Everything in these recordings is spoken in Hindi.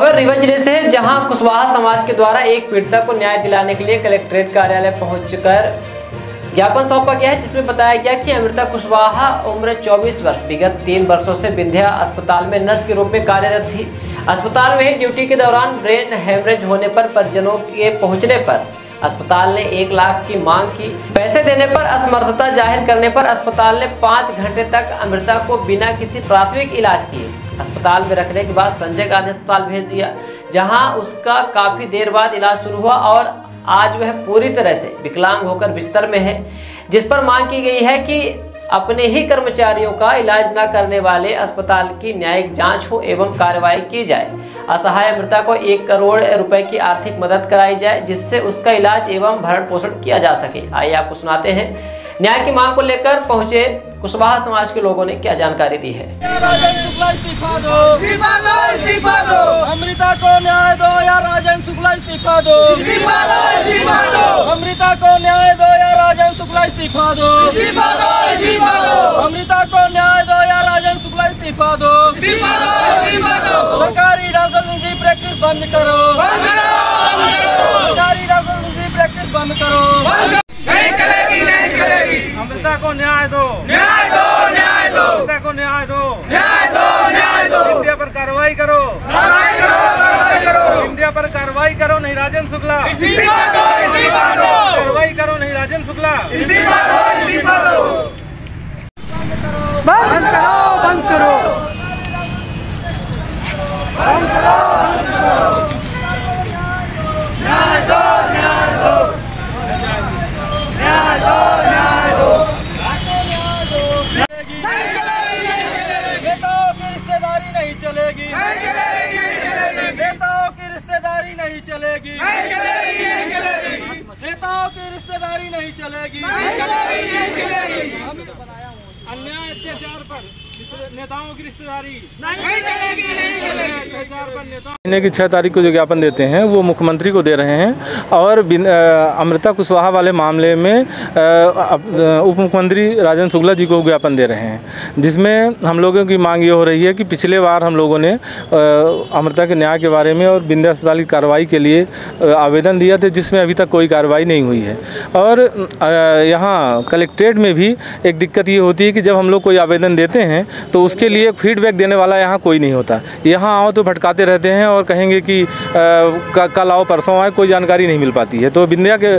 खबर रीवा जिले से है, जहां कुशवाहा समाज के द्वारा एक पीड़िता को न्याय दिलाने के लिए कलेक्ट्रेट कार्यालय पहुंचकर ज्ञापन सौंपा गया है, जिसमें बताया गया कि अमृता कुशवाहा उम्र 24 वर्ष विगत 3 वर्षों से विंध्या अस्पताल में नर्स के रूप में कार्यरत थी। अस्पताल में ड्यूटी के दौरान ब्रेन हेमरेज होने पर परिजनों के पहुंचने पर अस्पताल ने 1 लाख की मांग की। पैसे देने पर असमर्थता जाहिर करने पर अस्पताल ने 5 घंटे तक अमृता को बिना किसी प्राथमिक इलाज किए अस्पताल में रखने के बाद संजय गांधी अस्पताल भेज दिया, जहां उसका काफी देर बाद इलाज शुरू हुआ और आज वह पूरी तरह से विकलांग होकर बिस्तर में है, जिस पर मांग की गई है कि अपने ही कर्मचारियों का इलाज न करने वाले अस्पताल की न्यायिक जांच हो एवं कार्रवाई की जाए। असहाय अमृता को 1 करोड़ रुपए की आर्थिक मदद कराई जाए, जिससे उसका इलाज एवं भरण पोषण किया जा सके। आइए आपको सुनाते हैं न्याय की मांग को लेकर पहुंचे कुशवाहा समाज के लोगों ने क्या जानकारी दी है। अमृता को न्याय दो या राजन शुक्ला इस्तीफा दो। अमृता को न्याय दो या राजन शुक्ला इस्तीफा दो। अमृता को न्याय दो या राजन शुक्ला इस्तीफा दो। सरकारी डॉक्टर की प्रैक्टिस बंद करो। सरकारी डॉक्टर की प्रैक्टिस बंद करो। नहीं चलेगी, नहीं चलेगी। अमृता को न्याय दो, न्याय दो, न्याय दो। अमृता को न्याय दो, न्याय दो, न्याय दो। इंडिया पर कार्रवाई करो, कार्रवाई करो, कार्रवाई करो। इंडिया पर कार्रवाई करो, नहीं राजन शुक्ला इस्तीफा दो, इस्तीफा दो। कार्रवाई करो, नहीं राजन शुक्ला इस्तीफा दो, इस्तीफा दो। बंद करो, बंद करो, बंद करो। न्याय दो, न्याय दो। न्याय दो, न्याय दो। नहीं चलेगी, नहीं चलेगी। नेताओं की रिश्तेदारी नहीं चलेगी, नहीं चलेगी, नहीं चलेगी। नेताओं की रिश्तेदारी नहीं चलेगी, नहीं चलेगी, नहीं चलेगी। नेताओं की रिश्तेदारी नहीं चलेगी, नहीं चलेगी, नहीं चलेगी। अन्याय अत्याचार पर नेताओं की रिश्तेदारी नहीं चलेगी, नहीं चलेगी। अत्याचार पर नेता महीने की 6 तारीख को जो ज्ञापन देते हैं वो मुख्यमंत्री को दे रहे हैं और अमृता कुशवाहा वाले मामले में उप मुख्यमंत्री राजन शुक्ला जी को ज्ञापन दे रहे हैं, जिसमें हम लोगों की मांग ये हो रही है कि पिछले बार हम लोगों ने अमृता के न्याय के बारे में और विंध्या अस्पताल की कार्रवाई के लिए आवेदन दिया था, जिसमें अभी तक कोई कार्रवाई नहीं हुई है। और यहाँ कलेक्ट्रेट में भी एक दिक्कत ये होती है कि जब हम लोग कोई आवेदन देते हैं तो उसके लिए फीडबैक देने वाला यहाँ कोई नहीं होता। यहाँ आओ तो भटकाते रहते हैं और कहेंगे कि कल आओ परसों आए, कोई जानकारी नहीं मिल पाती है। तो विंध्या के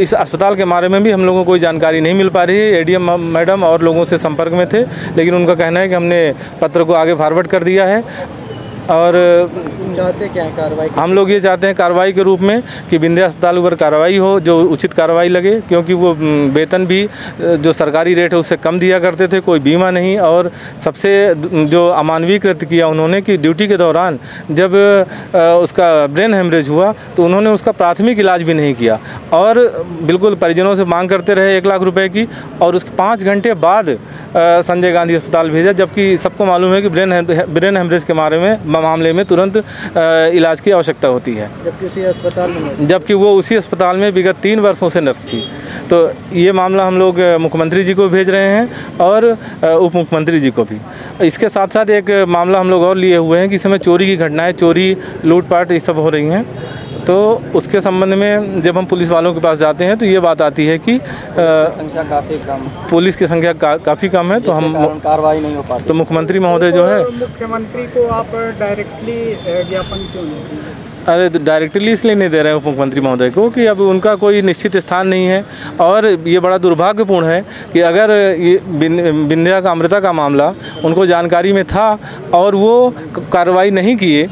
इस अस्पताल के बारे में भी हम लोगों को कोई जानकारी नहीं मिल पा रही है। एडीएम मैडम और लोगों से संपर्क में थे, लेकिन उनका कहना है कि हमने पत्र को आगे फॉरवर्ड कर दिया है। और चाहते क्या है कार्रवाई? हम लोग ये चाहते हैं कार्रवाई के रूप में कि विंध्या अस्पताल पर कार्रवाई हो, जो उचित कार्रवाई लगे, क्योंकि वो वेतन भी जो सरकारी रेट है उससे कम दिया करते थे, कोई बीमा नहीं। और सबसे जो अमानवीय कृत्य किया उन्होंने कि ड्यूटी के दौरान जब उसका ब्रेन हेमरेज हुआ तो उन्होंने उसका प्राथमिक इलाज भी नहीं किया और बिल्कुल परिजनों से मांग करते रहे 1 लाख रुपए की, और उसके 5 घंटे बाद संजय गांधी अस्पताल भेजा, जबकि सबको मालूम है कि ब्रेन हेमरेज के मामले में तुरंत इलाज की आवश्यकता होती है, जबकि वो उसी अस्पताल में विगत 3 वर्षों से नर्स थी। तो ये मामला हम लोग मुख्यमंत्री जी को भेज रहे हैं और उप मुख्यमंत्री जी को भी। इसके साथ साथ एक मामला हम लोग और लिए हुए हैं कि इस समय चोरी की घटनाएं, चोरी लूटपाट ये सब हो रही हैं। तो उसके संबंध में जब हम पुलिस वालों के पास जाते हैं तो ये बात आती है कि संख्या काफ़ी कम, पुलिस की संख्या काफ़ी कम है, तो हम कार्रवाई नहीं हो पाती। तो मुख्यमंत्री महोदय जो है, मुख्यमंत्री को आप डायरेक्टली ज्ञापन क्यों नहीं? अरे डायरेक्टली इसलिए नहीं दे रहे हैं उप मुख्यमंत्री महोदय को कि अब उनका कोई निश्चित स्थान नहीं है। और ये बड़ा दुर्भाग्यपूर्ण है कि अगर ये विंध्या का अमृता का मामला उनको जानकारी में था और वो कार्रवाई नहीं किए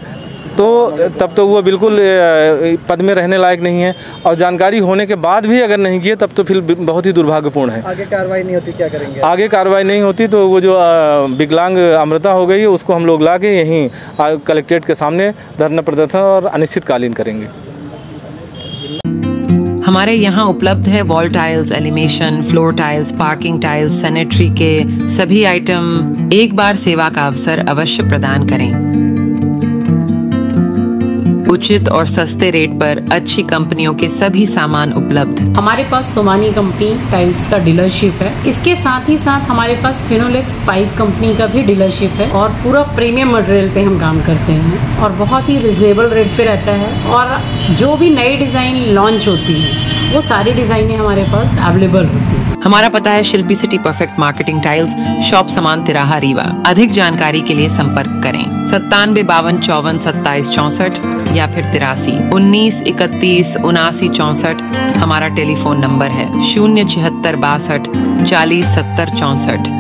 तो तब तो वो बिल्कुल पद में रहने लायक नहीं है, और जानकारी होने के बाद भी अगर नहीं किए तब तो फिर बहुत ही दुर्भाग्यपूर्ण है। आगे कार्रवाई नहीं होती क्या करेंगे? आगे कार्रवाई नहीं होती तो वो जो विकलांग अमृता हो गई है उसको हम लोग ला के यहीं कलेक्ट्रेट के सामने धरना प्रदर्शन और अनिश्चितकालीन करेंगे। हमारे यहाँ उपलब्ध है wall tiles, elevation, floor tiles, parking tiles, sanitary के सभी आइटम। एक बार सेवा का अवसर अवश्य प्रदान करें। उचित और सस्ते रेट पर अच्छी कंपनियों के सभी सामान उपलब्ध। हमारे पास सोमानी कंपनी टाइल्स का डीलरशिप है। इसके साथ ही साथ हमारे पास फिनोलेक्स पाइप कंपनी का भी डीलरशिप है और पूरा प्रीमियम मटेरियल पे हम काम करते हैं और बहुत ही रिजनेबल रेट पे रहता है। और जो भी नई डिजाइन लॉन्च होती है वो सारी डिजाइनें हमारे पास अवेलेबल होती है। हमारा पता है Shilpi city perfect marketing tiles, shop Saman तिराहा रीवा। अधिक जानकारी के लिए संपर्क करें 97 52 54 27 64 या फिर 83 19 31 79 64। हमारा टेलीफोन नंबर है 076 62 40 70 64।